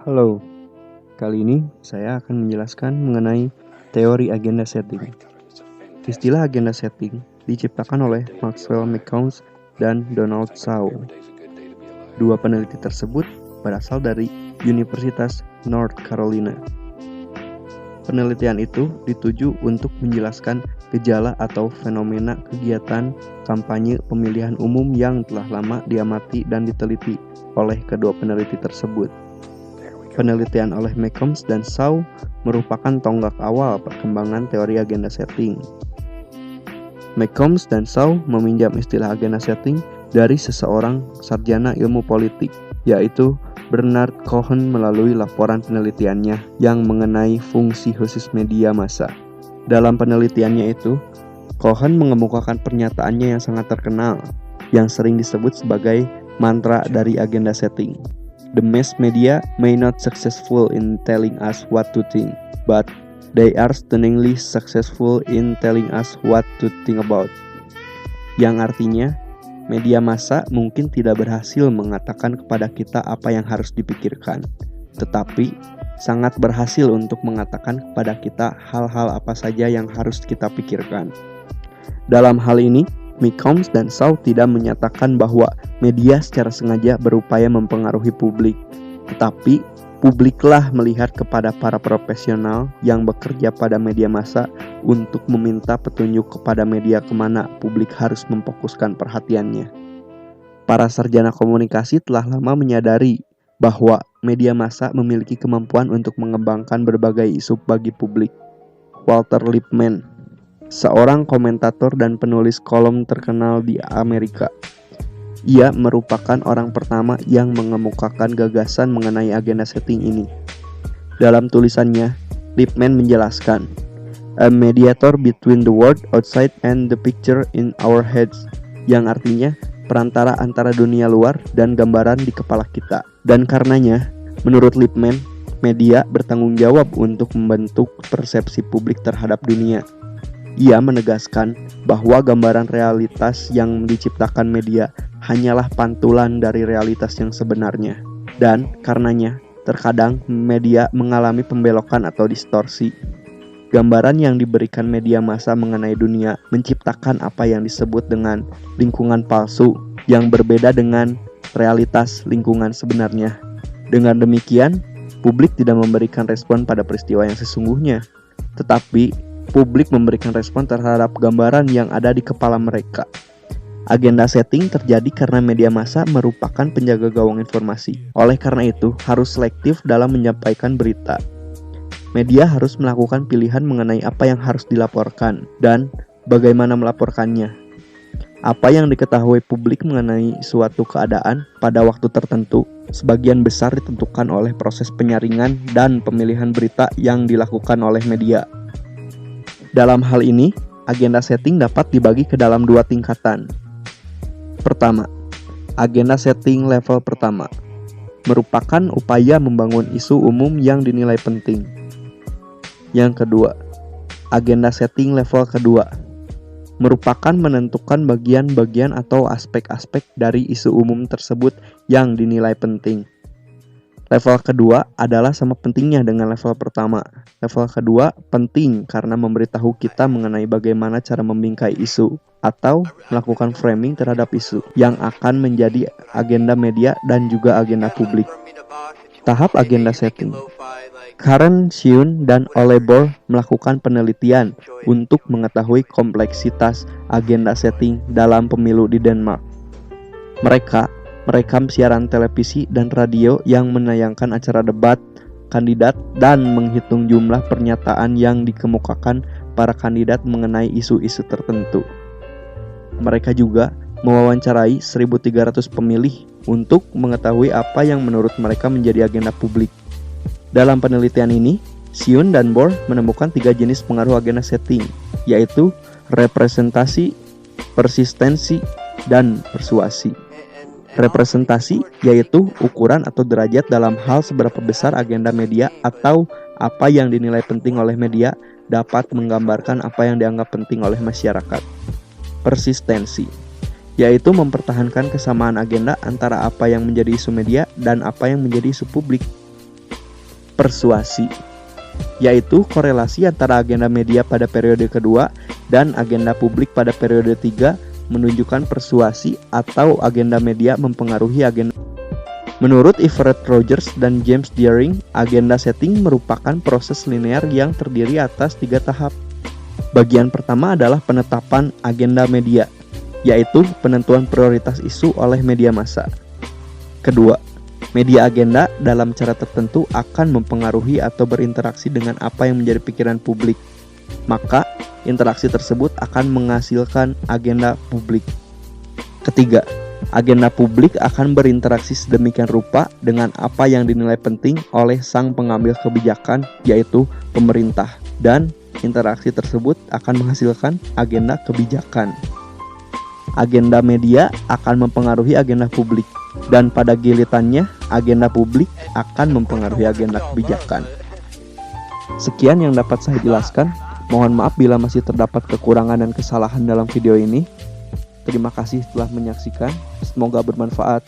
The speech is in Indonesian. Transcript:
Halo, kali ini saya akan menjelaskan mengenai teori agenda setting. Istilah agenda setting diciptakan oleh Maxwell McCombs dan Donald Shaw. Dua peneliti tersebut berasal dari Universitas North Carolina. Penelitian itu dituju untuk menjelaskan gejala atau fenomena kegiatan kampanye pemilihan umum yang telah lama diamati dan diteliti oleh kedua peneliti tersebut. Penelitian oleh McCombs dan Shaw merupakan tonggak awal perkembangan teori agenda setting. McCombs dan Shaw meminjam istilah agenda setting dari seseorang sarjana ilmu politik, yaitu Bernard Cohen melalui laporan penelitiannya yang mengenai fungsi khusus media massa. Dalam penelitiannya itu, Cohen mengemukakan pernyataannya yang sangat terkenal, yang sering disebut sebagai mantra dari agenda setting. The mass media may not successful in telling us what to think, but they are stunningly successful in telling us what to think about. Yang artinya, media massa mungkin tidak berhasil mengatakan kepada kita apa yang harus dipikirkan, tetapi sangat berhasil untuk mengatakan kepada kita hal-hal apa saja yang harus kita pikirkan. Dalam hal ini, McCombs dan Shaw tidak menyatakan bahwa media secara sengaja berupaya mempengaruhi publik, tetapi publiklah melihat kepada para profesional yang bekerja pada media massa untuk meminta petunjuk kepada media kemana publik harus memfokuskan perhatiannya. Para sarjana komunikasi telah lama menyadari bahwa media massa memiliki kemampuan untuk mengembangkan berbagai isu bagi publik. Walter Lippmann, seorang komentator dan penulis kolom terkenal di Amerika. Ia merupakan orang pertama yang mengemukakan gagasan mengenai agenda setting ini. Dalam tulisannya, Lippmann menjelaskan, "A mediator between the world outside and the picture in our heads," yang artinya perantara antara dunia luar dan gambaran di kepala kita. Dan karenanya, menurut Lippmann, media bertanggung jawab untuk membentuk persepsi publik terhadap dunia. Ia menegaskan bahwa gambaran realitas yang diciptakan media hanyalah pantulan dari realitas yang sebenarnya. Dan karenanya, terkadang media mengalami pembelokan atau distorsi. Gambaran yang diberikan media massa mengenai dunia menciptakan apa yang disebut dengan lingkungan palsu yang berbeda dengan realitas lingkungan sebenarnya. Dengan demikian, publik tidak memberikan respon pada peristiwa yang sesungguhnya, tetapi publik memberikan respon terhadap gambaran yang ada di kepala mereka. Agenda setting terjadi karena media massa merupakan penjaga gawang informasi. Oleh karena itu, harus selektif dalam menyampaikan berita. Media harus melakukan pilihan mengenai apa yang harus dilaporkan dan bagaimana melaporkannya. Apa yang diketahui publik mengenai suatu keadaan pada waktu tertentu, sebagian besar ditentukan oleh proses penyaringan dan pemilihan berita yang dilakukan oleh media. Dalam hal ini, agenda setting dapat dibagi ke dalam dua tingkatan. Pertama, agenda setting level pertama merupakan upaya membangun isu umum yang dinilai penting. Yang kedua, agenda setting level kedua merupakan menentukan bagian-bagian atau aspek-aspek dari isu umum tersebut yang dinilai penting. Level kedua adalah sama pentingnya dengan level pertama. Level kedua penting karena memberitahu kita mengenai bagaimana cara membingkai isu atau melakukan framing terhadap isu yang akan menjadi agenda media dan juga agenda publik. Tahap agenda setting. Karen Seung dan Ole Bohr melakukan penelitian untuk mengetahui kompleksitas agenda setting dalam pemilu di Denmark. Mereka merekam siaran televisi dan radio yang menayangkan acara debat kandidat dan menghitung jumlah pernyataan yang dikemukakan para kandidat mengenai isu-isu tertentu. Mereka juga mewawancarai 1.300 pemilih untuk mengetahui apa yang menurut mereka menjadi agenda publik. Dalam penelitian ini, Seung dan Bohr menemukan 3 jenis pengaruh agenda setting, yaitu representasi, persistensi, dan persuasi. Representasi yaitu ukuran atau derajat dalam hal seberapa besar agenda media atau apa yang dinilai penting oleh media dapat menggambarkan apa yang dianggap penting oleh masyarakat. Persistensi yaitu mempertahankan kesamaan agenda antara apa yang menjadi isu media dan apa yang menjadi isu publik. persuasi, yaitu korelasi antara agenda media pada periode kedua dan agenda publik pada periode 3 menunjukkan persuasi atau agenda media mempengaruhi agenda. Menurut Everett Rogers dan James Deering, agenda setting merupakan proses linear yang terdiri atas 3 tahap. Bagian pertama adalah penetapan agenda media, yaitu penentuan prioritas isu oleh media massa. Kedua, media agenda dalam cara tertentu akan mempengaruhi atau berinteraksi dengan apa yang menjadi pikiran publik. Maka, interaksi tersebut akan menghasilkan agenda publik. Ketiga, agenda publik akan berinteraksi sedemikian rupa dengan apa yang dinilai penting oleh sang pengambil kebijakan, yaitu pemerintah, dan interaksi tersebut akan menghasilkan agenda kebijakan. Agenda media akan mempengaruhi agenda publik, dan pada gilirannya, agenda publik akan mempengaruhi agenda kebijakan. Sekian yang dapat saya jelaskan. Mohon maaf bila masih terdapat kekurangan dan kesalahan dalam video ini. Terima kasih telah menyaksikan. Semoga bermanfaat.